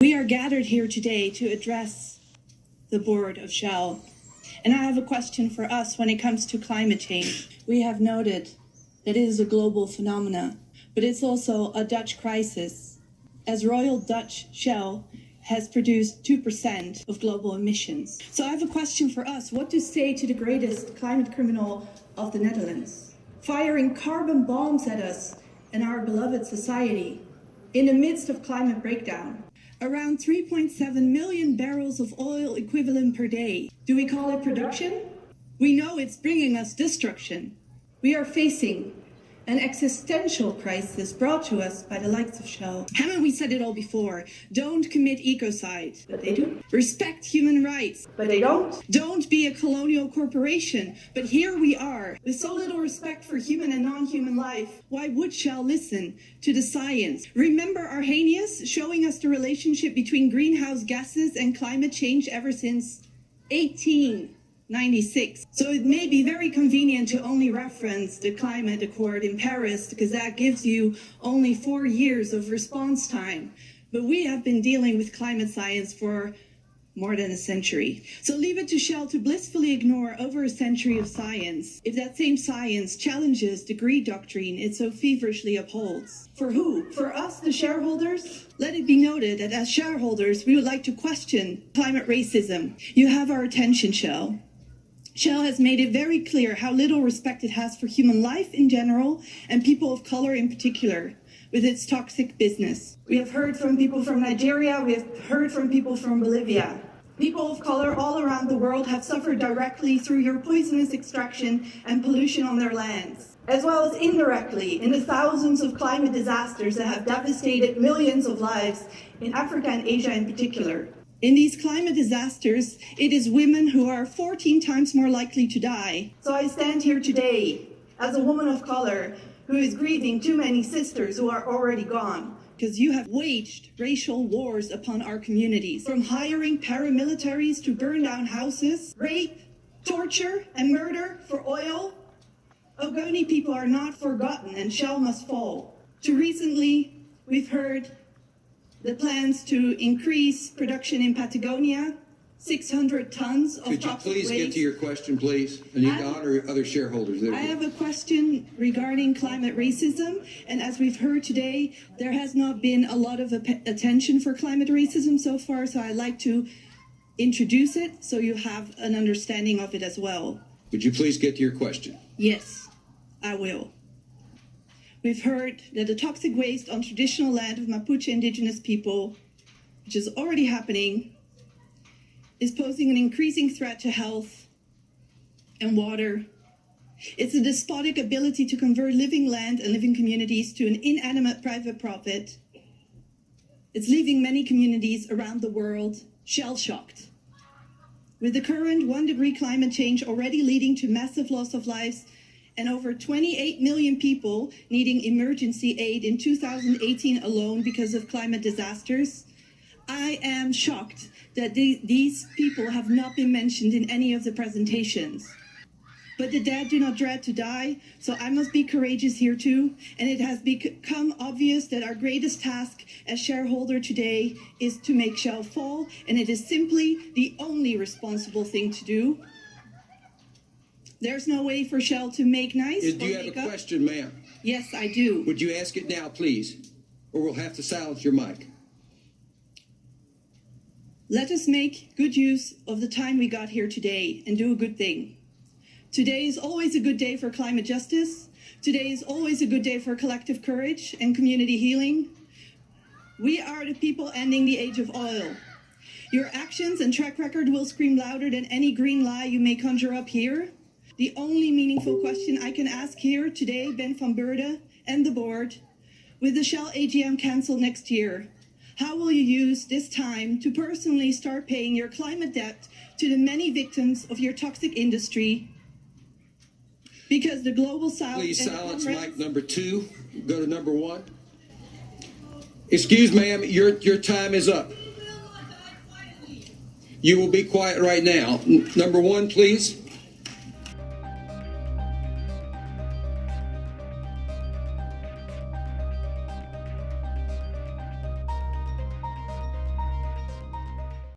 We are gathered here today to address the board of Shell. And I have a question for us when it comes to climate change. We have noted that it is a global phenomenon, but it's also a Dutch crisis, as Royal Dutch Shell has produced 2% of global emissions. So I have a question for us. What to say to the greatest climate criminal of the Netherlands, firing carbon bombs at us and our beloved society in the midst of climate breakdown? Around 3.7 million barrels of oil equivalent per day. Do we call it production? We know it's bringing us destruction. We are facing an existential crisis brought to us by the likes of Shell. Haven't we said it all before? Don't commit ecocide. But they do. Respect human rights. But they don't. Don't be a colonial corporation. But here we are, with so little respect for human and non-human life. Why would Shell listen to the science? Remember Arrhenius showing us the relationship between greenhouse gases and climate change ever since 1896. So it may be very convenient to only reference the climate accord in Paris, because that gives you only 4 years of response time. But we have been dealing with climate science for more than a century. So leave it to Shell to blissfully ignore over a century of science, if that same science challenges the greed doctrine it so feverishly upholds. For who? For us, the shareholders? Let it be noted that as shareholders, we would like to question climate racism. You have our attention, Shell. Shell has made it very clear how little respect it has for human life in general and people of color in particular, with its toxic business. We have heard from people from Nigeria, we have heard from people from Bolivia. People of color all around the world have suffered directly through your poisonous extraction and pollution on their lands, as well as indirectly in the thousands of climate disasters that have devastated millions of lives in Africa and Asia in particular. In these climate disasters, it is women who are 14 times more likely to die. So I stand here today as a woman of color who is grieving too many sisters who are already gone, because you have waged racial wars upon our communities, from hiring paramilitaries to burn down houses, rape, torture, and murder for oil. Ogoni people are not forgotten, and Shell must fall. Too recently, we've heard the plans to increase production in Patagonia, 600 tons of toxic waste. Could you please get to your question, please? I need to honor other shareholders. I have a question regarding climate racism, and as we've heard today, there has not been a lot of attention for climate racism so far, so I'd like to introduce it so you have an understanding of it as well. Would you please get to your question? Yes, I will. We've heard that the toxic waste on traditional land of Mapuche indigenous people, which is already happening, is posing an increasing threat to health and water. It's a despotic ability to convert living land and living communities to an inanimate private profit. It's leaving many communities around the world shell-shocked. With the current 1-degree climate change already leading to massive loss of lives and over 28 million people needing emergency aid in 2018 alone because of climate disasters, I am shocked that these people have not been mentioned in any of the presentations. But the dead do not dread to die, so I must be courageous here too. And it has become obvious that our greatest task as shareholder today is to make Shell fall, and it is simply the only responsible thing to do. There's no way for Shell to make nice. Do you have a question, ma'am? Yes, I do. Would you ask it now, please? Or we'll have to silence your mic. Let us make good use of the time we got here today and do a good thing. Today is always a good day for climate justice. Today is always a good day for collective courage and community healing. We are the people ending the age of oil. Your actions and track record will scream louder than any green lie you may conjure up here. The only meaningful question I can ask here today, Ben van Beurden and the board, with the Shell AGM cancelled next year, how will you use this time to personally start paying your climate debt to the many victims of your toxic industry? Because the global south... Please silence mic number 2. Go to number 1. Excuse, ma'am, your time is up. You will be quiet right now. Number 1, please.